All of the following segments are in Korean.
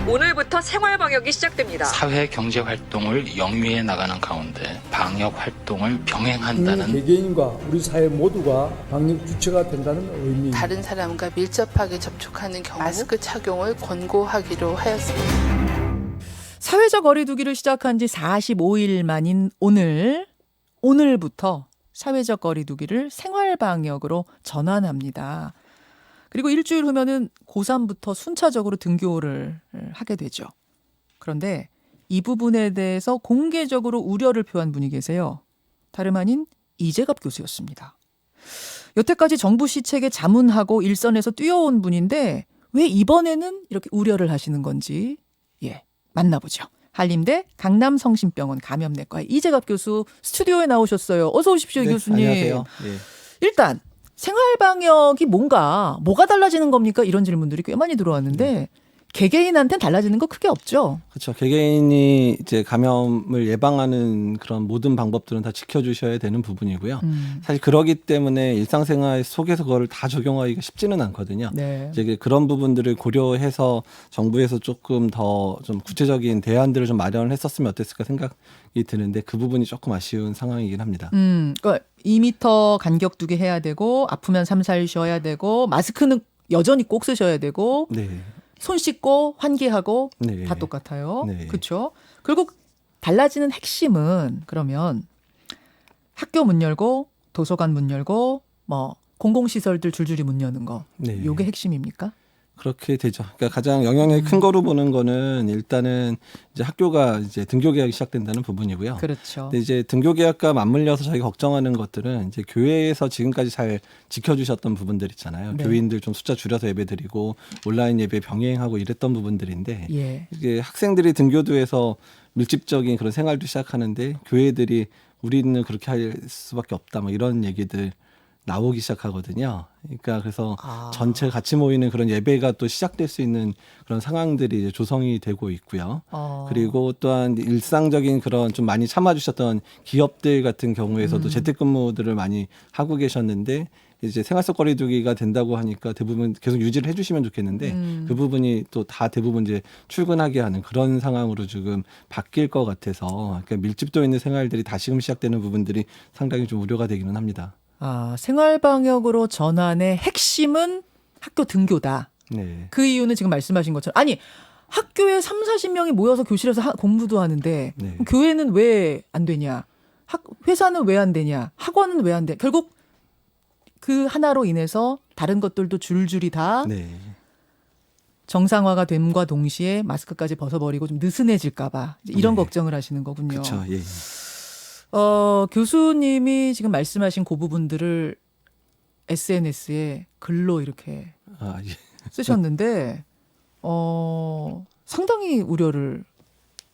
오늘부터 생활방역이 시작됩니다. 사회 경제 활동을 영위해 나가는 가운데 방역 활동을 병행한다는 개개인과 우리 사회 모두가 방역 주체가 된다는 의미. 다른 사람과 밀접하게 접촉하는 경우 마스크 착용을 권고하기로 하였습니다. 사회적 거리두기를 시작한 지 45일 만인 오늘부터 사회적 거리두기를 생활방역으로 전환합니다. 그리고 일주일 후면은 고3부터 순차적으로 등교를 하게 되죠. 그런데 이 부분에 대해서 공개적으로 우려를 표한 분이 계세요. 다름 아닌 이재갑 교수였습니다. 여태까지 정부 시책에 자문하고 일선에서 뛰어온 분인데 왜 이번에는 이렇게 우려를 하시는 건지 만나보죠. 한림대 강남성심병원 감염내과의 이재갑 교수 스튜디오에 나오셨어요. 어서 오십시오, 네, 교수님. 안녕하세요. 네. 일단 생활방역이 뭐가 달라지는 겁니까? 이런 질문들이 꽤 많이 들어왔는데 개개인한테는 달라지는 거 크게 없죠. 그렇죠. 개개인이 이제 감염을 예방하는 그런 모든 방법들은 다 지켜주셔야 되는 부분이고요. 사실 그러기 때문에 일상생활 속에서 그거를 다 적용하기가 쉽지는 않거든요. 네. 이제 그런 부분들을 고려해서 정부에서 조금 더 좀 구체적인 대안들을 좀 마련을 했었으면 어땠을까 생각이 드는데 그 부분이 조금 아쉬운 상황이긴 합니다. 그러니까 2m 간격 두게 해야 되고 아프면 3, 4일 쉬어야 되고 마스크는 여전히 꼭 쓰셔야 되고 네. 손 씻고 환기하고 네. 다 똑같아요. 네. 그렇죠? 결국 달라지는 핵심은 그러면 학교 문 열고 도서관 문 열고 뭐 공공시설들 줄줄이 문 여는 거. 네. 요게 핵심입니까? 그렇게 되죠. 그러니까 가장 영향력이 큰 거로 보는 거는 일단은 이제 학교가 이제 등교 개학이 시작된다는 부분이고요. 그렇죠. 근데 이제 등교 개학과 맞물려서 저희가 걱정하는 것들은 이제 교회에서 지금까지 잘 지켜주셨던 부분들 있잖아요. 네. 교인들 좀 숫자 줄여서 예배드리고 온라인 예배 병행하고 이랬던 부분들인데 예. 이게 학생들이 등교도에서 밀집적인 그런 생활도 시작하는데 교회들이 우리는 그렇게 할 수밖에 없다 뭐 이런 얘기들 나오기 시작하거든요. 그러니까 그래서 전체 같이 모이는 그런 예배가 또 시작될 수 있는 그런 상황들이 이제 조성이 되고 있고요. 그리고 또한 일상적인 그런 좀 많이 참아주셨던 기업들 같은 경우에서도 재택근무들을 많이 하고 계셨는데 이제 생활 속 거리두기가 된다고 하니까 대부분 계속 유지를 해주시면 좋겠는데 그 부분이 또 다 대부분 이제 출근하게 하는 그런 상황으로 지금 바뀔 것 같아서 그러니까 밀집도 있는 생활들이 다시금 시작되는 부분들이 상당히 좀 우려가 되기는 합니다. 생활방역으로 전환의 핵심은 학교 등교다. 네. 그 이유는 지금 말씀하신 것처럼 학교에 3, 40명이 모여서 교실에서 공부도 하는데 네. 교회는 왜 안 되냐? 회사는 왜 안 되냐? 학원은 왜 안 돼? 결국 그 하나로 인해서 다른 것들도 줄줄이 다 네. 정상화가 됨과 동시에 마스크까지 벗어버리고 좀 느슨해질까 봐 이런 네. 걱정을 하시는 거군요. 그렇죠. 예. 교수님이 지금 말씀하신 그 부분들을 SNS에 글로 이렇게 예. 쓰셨는데 상당히 우려를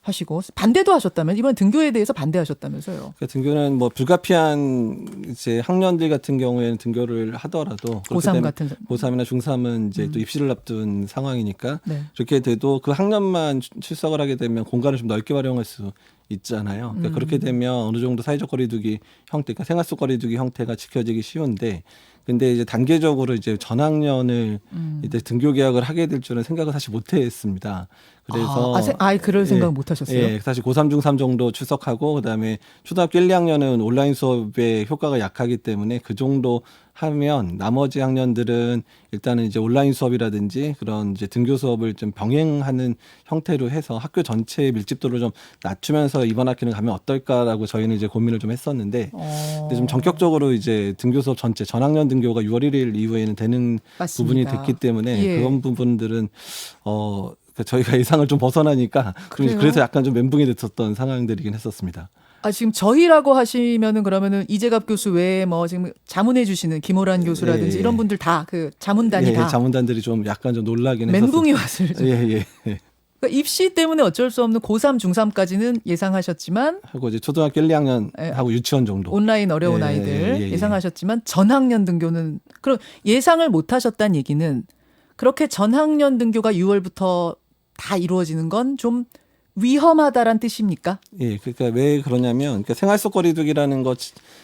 하시고 반대도 하셨다면 이번 등교에 대해서 반대하셨다면서요. 그러니까 등교는 뭐 불가피한 이제 학년들 같은 경우에는 등교를 하더라도 고3 같은 고3이나 중3은 이제 또 입시를 앞둔 상황이니까 네. 그렇게 돼도 그 학년만 출석을 하게 되면 공간을 좀 넓게 활용할 수 있잖아요. 그러니까 그렇게 되면 어느 정도 사회적 거리두기 형태, 그러니까 생활 속 거리두기 형태가 지켜지기 쉬운데, 근데 이제 단계적으로 이제 전학년을 이제 등교 개학을 하게 될 줄은 생각을 사실 못했습니다. 그래서 그럴 생각 못 하셨어요? 예, 사실 고3, 중3 정도 출석하고 그다음에 초등학교 1, 2학년은 온라인 수업의 효과가 약하기 때문에 그 정도 하면 나머지 학년들은 일단은 이제 온라인 수업이라든지 그런 이제 등교 수업을 좀 병행하는 형태로 해서 학교 전체의 밀집도를 좀 낮추면서 이번 학기는 가면 어떨까라고 저희는 이제 고민을 좀 했었는데 근데 좀 전격적으로 이제 등교 수업 전체 전학년 등교가 6월 1일 이후에는 되는 맞습니다. 부분이 됐기 때문에 예. 그런 부분들은 그러니까 저희가 예상을 좀 벗어나니까 그래서 약간 좀 멘붕이 됐었던 상황들이긴 했었습니다. 지금 저희라고 하시면은 그러면은 이재갑 교수 외에 뭐 지금 자문해 주시는 김호란 교수라든지 예. 이런 분들 다 그 자문단이 예, 다 자문단들이 좀 약간 좀 놀라긴 멘붕이 했었어요. 왔을 예. 그러니까 입시 때문에 어쩔 수 없는 고3, 중3까지는 예상하셨지만 하고 이제 초등학교 1, 2학년 예. 하고 유치원 정도. 온라인 어려운 예, 아이들 예. 예상하셨지만 전학년 등교는 그럼 예상을 못 하셨다는 얘기는 그렇게 전학년 등교가 6월부터 다 이루어지는 건 좀 위험하다란 뜻입니까? 예, 그러니까 왜 그러냐면, 그러니까 생활 속 거리두기라는 것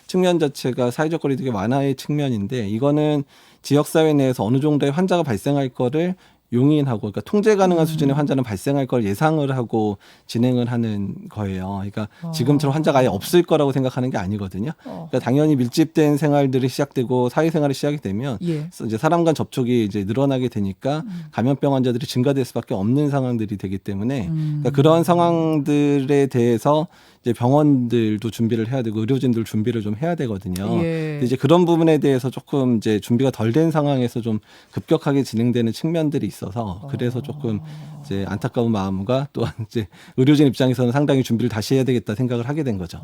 측면 자체가 사회적 거리두기 완화의 측면인데, 이거는 지역사회 내에서 어느 정도의 환자가 발생할 거를 용인하고 그러니까 통제 가능한 수준의 환자는 발생할 걸 예상을 하고 진행을 하는 거예요. 그러니까 지금처럼 환자가 아예 없을 거라고 생각하는 게 아니거든요. 그러니까 당연히 밀집된 생활들이 시작되고 사회생활이 시작이 되면 예. 이제 사람 간 접촉이 이제 늘어나게 되니까 감염병 환자들이 증가될 수밖에 없는 상황들이 되기 때문에 그러니까 그런 상황들에 대해서 이제 병원들도 준비를 해야 되고 의료진들 준비를 좀 해야 되거든요. 예. 근데 이제 그런 부분에 대해서 조금 이제 준비가 덜 된 상황에서 좀 급격하게 진행되는 측면들이 있어서 그래서 조금 이제 안타까운 마음과 또한 이제 의료진 입장에서는 상당히 준비를 다시 해야 되겠다 생각을 하게 된 거죠.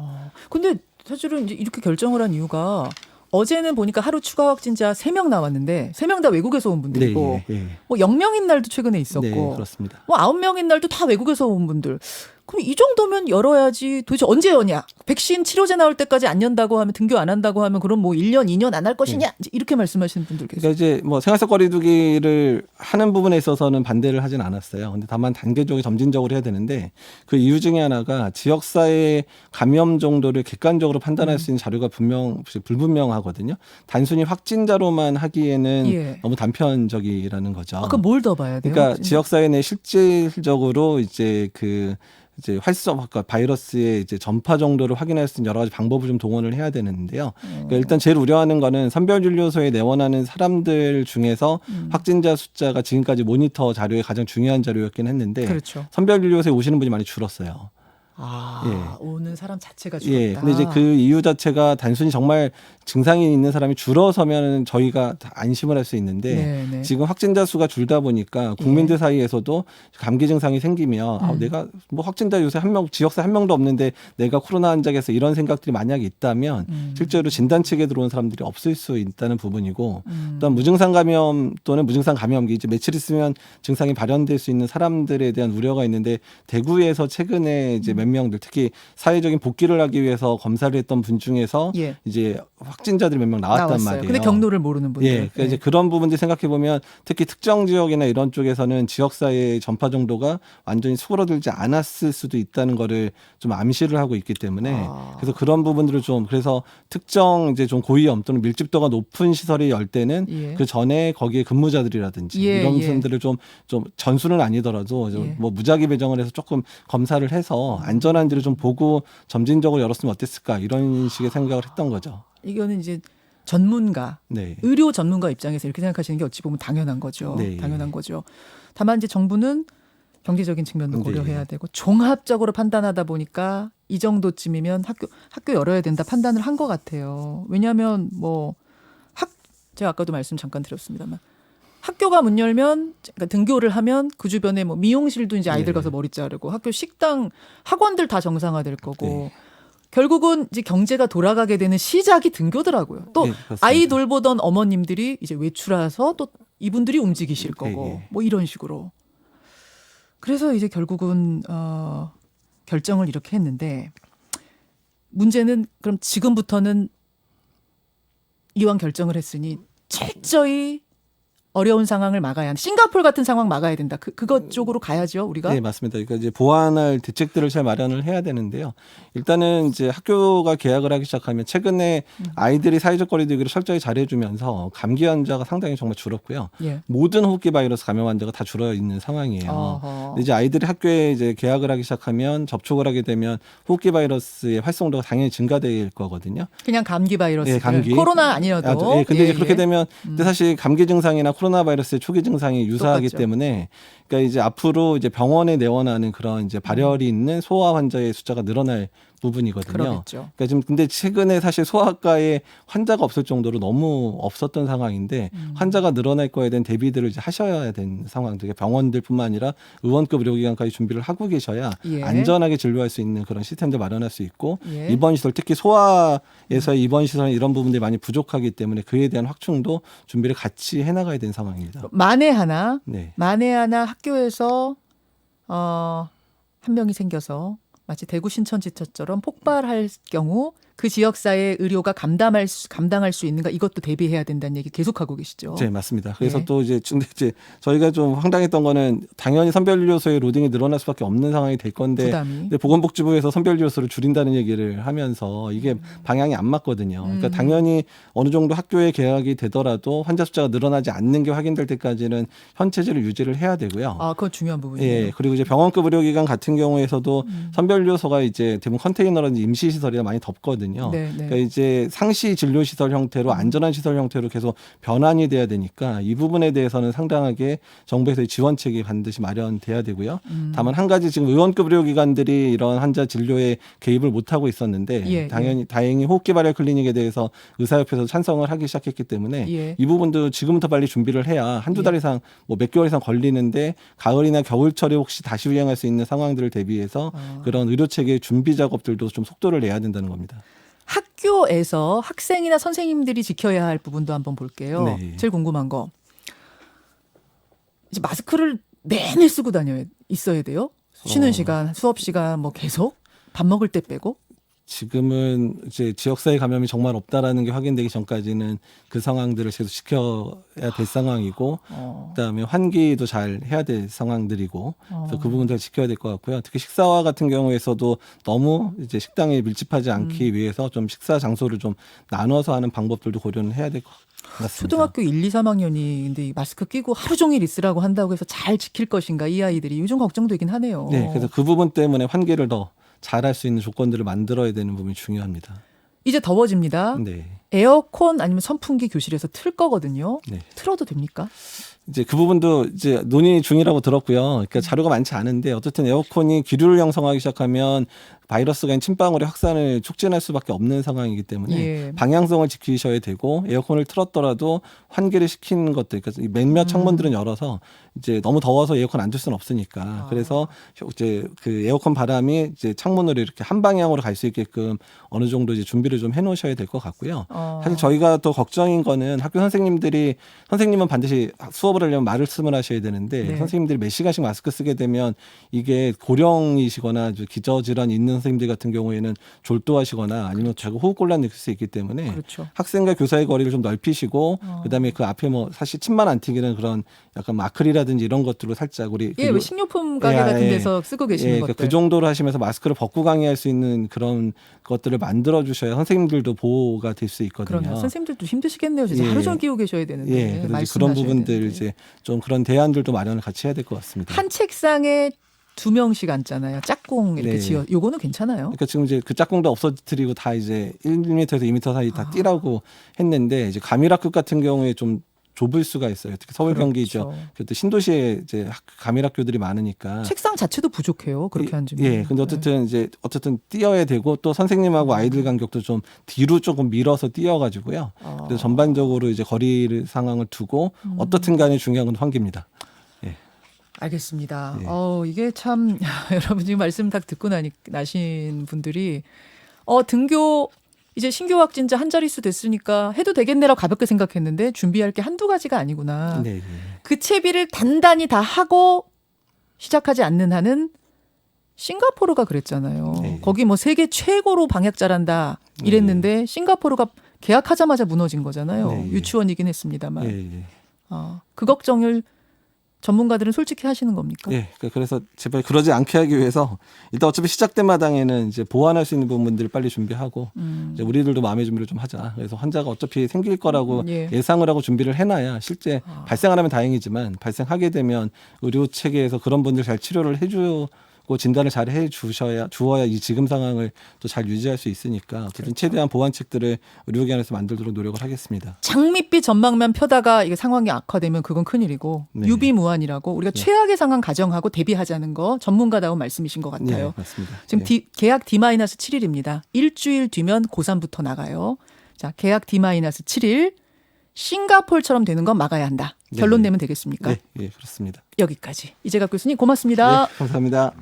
근데 사실은 이제 이렇게 결정을 한 이유가 어제는 보니까 하루 추가 확진자 3명 나왔는데 3명 다 외국에서 온 분들이고 네, 예, 예. 뭐 0명인 날도 최근에 있었고 네, 그렇습니다. 뭐 9명인 날도 다 외국에서 온 분들. 그럼 이 정도면 열어야지 도대체 언제 여냐? 백신 치료제 나올 때까지 안 연다고 하면 등교 안 한다고 하면 그럼 뭐 1년, 2년 안 할 것이냐? 이제 이렇게 말씀하시는 분들 계세요. 그러니까 이제 뭐 생활 속 거리두기를 하는 부분에 있어서는 반대를 하진 않았어요. 근데 다만 단계적으로 점진적으로 해야 되는데 그 이유 중에 하나가 지역사회 감염 정도를 객관적으로 판단할 수 있는 자료가 불분명하거든요. 단순히 확진자로만 하기에는 예. 너무 단편적이라는 거죠. 그럼 뭘 더 봐야 돼요? 그러니까 지역사회 내 실질적으로 이제 이제 그러니까 바이러스의 이제 전파 정도를 확인할 수 있는 여러 가지 방법을 좀 동원을 해야 되는데요. 그러니까 일단 제일 우려하는 거는 선별진료소에 내원하는 사람들 중에서 확진자 숫자가 지금까지 모니터 자료에 가장 중요한 자료였긴 했는데 그렇죠. 선별진료소에 오시는 분이 많이 줄었어요. 오는 사람 자체가 줄었다. 예. 근데 이제 그 이유 자체가 단순히 정말 증상이 있는 사람이 줄어서면 저희가 다 안심을 할 수 있는데 네네. 지금 확진자 수가 줄다 보니까 국민들 사이에서도 감기 증상이 생기면 내가 뭐 확진자 요새 지역사 한 명도 없는데 내가 코로나 환자겠어 이런 생각들이 만약에 있다면 실제로 진단책에 들어온 사람들이 없을 수 있다는 부분이고 또한 무증상 감염 또는 무증상 감염기 이제 며칠 있으면 증상이 발현될 수 있는 사람들에 대한 우려가 있는데 대구에서 최근에 이제 몇 명들 특히 사회적인 복귀를 하기 위해서 검사를 했던 분 중에서 예. 이제 확진자들이 몇 명 나왔단 나왔어요. 말이에요. 근데 경로를 모르는 분들. 예, 그러니까 이제 그런 부분들 생각해 보면 특히 특정 지역이나 이런 쪽에서는 지역사회의 전파 정도가 완전히 수그러들지 않았을 수도 있다는 거를 좀 암시를 하고 있기 때문에 그래서 그런 부분들을 좀 그래서 특정 이제 좀 고위험 또는 밀집도가 높은 시설이 열 때는 예. 그 전에 거기에 근무자들이라든지 예, 이런 예. 분들을 좀 전수는 아니더라도 좀 예. 뭐 무작위 배정을 해서 조금 검사를 해서 안전한지를 좀 보고 점진적으로 열었으면 어땠을까 이런 식의 생각을 했던 거죠. 이거는 이제 전문가, 네. 의료 전문가 입장에서 이렇게 생각하시는 게 어찌 보면 당연한 거죠. 네. 당연한 거죠. 다만 이제 정부는 경제적인 측면도 고려해야 네. 되고 종합적으로 판단하다 보니까 이 정도쯤이면 학교 열어야 된다 판단을 한 것 같아요. 왜냐하면 제가 아까도 말씀 잠깐 드렸습니다만 학교가 문 열면 그러니까 등교를 하면 그 주변에 뭐 미용실도 이제 아이들 네. 가서 머리 자르고 학교 식당 학원들 다 정상화될 거고 네. 결국은 이제 경제가 돌아가게 되는 시작이 등교더라고요. 또 네, 그렇습니다. 아이 돌보던 어머님들이 이제 외출해서 또 이분들이 움직이실 거고 예. 뭐 이런 식으로. 그래서 이제 결국은 결정을 이렇게 했는데 문제는 그럼 지금부터는 이왕 결정을 했으니 철저히 어려운 상황을 막아야 한다. 싱가포르 같은 상황 막아야 된다. 그것 쪽으로 가야죠, 우리가. 네, 맞습니다. 그러니까 이제 보완할 대책들을 잘 마련을 해야 되는데요. 일단은 이제 학교가 개학을 하기 시작하면 최근에 아이들이 사회적 거리두기를 철저히 잘해주면서 감기 환자가 상당히 정말 줄었고요. 예. 모든 호흡기 바이러스 감염 환자가 다 줄어 있는 상황이에요. 어허. 근데 이제 아이들이 학교에 이제 개학을 하기 시작하면 접촉을 하게 되면 호흡기 바이러스의 활성도가 당연히 증가될 거거든요. 그냥 감기 바이러스. 예, 감기. 코로나 아니어도. 예, 근데 이제 예, 그렇게 예. 되면 근데 사실 감기 증상이나 코로나 바이러스의 초기 증상이 유사하기 똑같죠. 때문에 그러니까 이제 앞으로 이제 병원에 내원하는 그런 이제 발열이 있는 소아 환자의 숫자가 늘어날 부분이거든요. 그러겠죠. 그러니까 지금 근데 최근에 사실 소아과에 환자가 없을 정도로 너무 없었던 상황인데 환자가 늘어날 거에 대한 대비들을 이제 하셔야 되는 상황들. 병원들뿐만 아니라 의원급 의료기관까지 준비를 하고 계셔야 예. 안전하게 진료할 수 있는 그런 시스템들 마련할 수 있고 예. 입원 시설 특히 소아에서의 입원 시설 이런 부분들이 많이 부족하기 때문에 그에 대한 확충도 준비를 같이 해나가야 되는 상황입니다. 만에 하나 네. 학교에서 한 명이 생겨서 마치 대구 신천지처럼 폭발할 경우 그 지역사회 의료가 감당할 수 있는가 이것도 대비해야 된다는 얘기 계속하고 계시죠. 네, 맞습니다. 그래서 네. 또 이제 저희가 좀 황당했던 거는 당연히 선별진료소의 로딩이 늘어날 수밖에 없는 상황이 될 건데 부담이. 근데 보건복지부에서 선별진료소를 줄인다는 얘기를 하면서 이게 방향이 안 맞거든요. 그러니까 당연히 어느 정도 학교에 개학이 되더라도 환자 숫자가 늘어나지 않는 게 확인될 때까지는 현 체제를 유지를 해야 되고요. 아, 그건 중요한 부분이에요. 예, 그리고 이제 병원급 의료기관 같은 경우에서도 선별진료소가 이제 대부분 컨테이너라든지 임시시설이나 많이 덮거든요. 네, 네. 그러니까 이제 상시 진료시설 형태로 안전한 시설 형태로 계속 변환이 돼야 되니까 이 부분에 대해서는 상당하게 정부에서의 지원책이 반드시 마련돼야 되고요. 다만 한 가지 지금 의원급 의료기관들이 이런 환자 진료에 개입을 못하고 있었는데 예, 다행히 호흡기 발열 클리닉에 대해서 의사협회에서 찬성을 하기 시작했기 때문에 예. 이 부분도 지금부터 빨리 준비를 해야 한두 달 이상 뭐 몇 개월 이상 걸리는데 가을이나 겨울철에 혹시 다시 유행할 수 있는 상황들을 대비해서 그런 의료체계 준비 작업들도 좀 속도를 내야 된다는 겁니다. 학교에서 학생이나 선생님들이 지켜야 할 부분도 한번 볼게요. 네. 제일 궁금한 거. 이제 마스크를 내내 쓰고 있어야 돼요? 쉬는 시간, 수업 시간 뭐 계속? 밥 먹을 때 빼고? 지금은 이제 지역사회 감염이 정말 없다라는 게 확인되기 전까지는 그 상황들을 계속 지켜야 될 상황이고 그다음에 환기도 잘 해야 될 상황들이고 그래서 그 부분도 지켜야 될 것 같고요. 특히 식사와 같은 경우에서도 너무 이제 식당에 밀집하지 않기 위해서 좀 식사 장소를 좀 나눠서 하는 방법들도 고려는 해야 될 것 같습니다. 초등학교 1, 2, 3학년이 근데 이 마스크 끼고 하루 종일 있으라고 한다고 해서 잘 지킬 것인가 이 아이들이 요즘 걱정되긴 하네요. 네, 그래서 그 부분 때문에 환기를 더 잘할 수 있는 조건들을 만들어야 되는 부분이 중요합니다. 이제 더워집니다. 네. 에어컨 아니면 선풍기 교실에서 틀 거거든요. 네. 틀어도 됩니까? 이제 그 부분도 이제 논의 중이라고 들었고요. 그러니까 자료가 많지 않은데 어쨌든 에어컨이 기류를 형성하기 시작하면 바이러스가 침방울의 확산을 촉진할 수밖에 없는 상황이기 때문에 예. 방향성을 지키셔야 되고 에어컨을 틀었더라도 환기를 시키는 것들, 그러니까 몇몇 창문들은 열어서 이제 너무 더워서 에어컨 안 틀 수는 없으니까 그래서 이제 그 에어컨 바람이 이제 창문으로 이렇게 한 방향으로 갈 수 있게끔 어느 정도 이제 준비를 좀 해놓으셔야 될 것 같고요. 사실 저희가 또 걱정인 거는 학교 선생님은 반드시 수업을 하려면 말씀을 하셔야 되는데 네. 선생님들이 몇 시간씩 마스크 쓰게 되면 이게 고령이시거나 기저질환이 있는 선생님들 같은 경우에는 졸도하시거나 아니면 자꾸 호흡곤란 느낄 수 있기 때문에 그렇죠. 학생과 교사의 거리를 좀 넓히시고 그다음에 그 앞에 뭐 사실 침만 안 튀기는 그런 약간 뭐 아크릴이라든지 이런 것들로 살짝 우리 예, 왜 식료품 가게 같은 데서 쓰고 계시는 것들. 그 정도로 하시면서 마스크를 벗고 강의할 수 있는 그런 것들을 만들어 주셔야 선생님들도 보호가 될 수 있거든요. 그러네요. 선생님들도 힘드시겠네요. 진짜 예. 하루 종일 끼고 계셔야 되는데. 예, 그래서 이제 말씀하셔야 그런 부분들 되는데. 이제 좀 그런 대안들도 마련을 같이 해야 될 것 같습니다. 한 책상에 2명씩 앉잖아요. 짝꿍 이렇게 네. 지어. 요거는 괜찮아요. 그러니까 지금 이제 그 짝꿍도 없어뜨리고 다 이제 1m에서 2m 사이 다 뛰라고 했는데 이제 가밀학급 같은 경우에 좀 좁을 수가 있어요. 특히 서울 경기죠. 그렇죠. 그때 신도시에 이제 가밀학교들이 많으니까. 책상 자체도 부족해요. 그렇게 앉으면. 예, 근데 어쨌든 뛰어야 되고 또 선생님하고 아이들 간격도 좀 뒤로 조금 밀어서 뛰어가지고요. 그래서 전반적으로 이제 거리 상황을 두고 어떻든 간에 중요한 건 환기입니다. 알겠습니다. 예. 이게 참 여러분 지금 말씀 딱 듣고 나신 분들이 등교 이제 신규 확진자 한 자릿수 됐으니까 해도 되겠네라고 가볍게 생각했는데 준비할 게 한두 가지가 아니구나. 네, 네. 그 채비를 단단히 다 하고 시작하지 않는 한은 싱가포르가 그랬잖아요. 네. 거기 뭐 세계 최고로 방역 잘한다 이랬는데 싱가포르가 개학하자마자 무너진 거잖아요. 네. 유치원이긴 했습니다만. 예, 예. 그 걱정을 전문가들은 솔직히 하시는 겁니까? 예, 그래서 제발 그러지 않게 하기 위해서 일단 어차피 시작된 마당에는 이제 보완할 수 있는 부분들을 빨리 준비하고 이제 우리들도 마음의 준비를 좀 하자. 그래서 환자가 어차피 생길 거라고 예. 예상을 하고 준비를 해놔야 실제 발생을 하면 다행이지만 발생하게 되면 의료 체계에서 그런 분들 잘 치료를 해주고 진단을 잘 주어야 이 지금 상황을 또 잘 유지할 수 있으니까 어쨌든 그렇죠. 최대한 보완책들을 의료기관에서 만들도록 노력을 하겠습니다. 장밋빛 전망만 펴다가 이게 상황이 악화되면 그건 큰일이고 네. 유비무환이라고 우리가 최악의 상황 가정하고 대비하자는 거 전문가다운 말씀이신 것 같아요. 네, 맞습니다. 지금 예. 계약 D-7일입니다. 일주일 뒤면 고3부터 나가요. 자, 계약 D-7일 싱가포르처럼 되는 건 막아야 한다. 네. 결론 내면 되겠습니까? 네, 예, 그렇습니다. 여기까지. 이재갑 교수님 고맙습니다. 네, 감사합니다.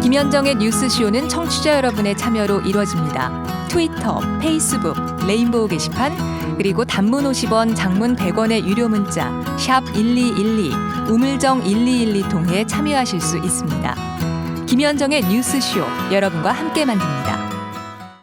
김현정의 뉴스쇼는 청취자 여러분의 참여로 이루어집니다. 트위터, 페이스북, 레인보우 게시판, 그리고 단문 50원, 장문 100원의 유료 문자 샵 1212, 우물정 1212 통해 참여하실 수 있습니다. 김현정의 뉴스쇼 여러분과 함께 만듭니다.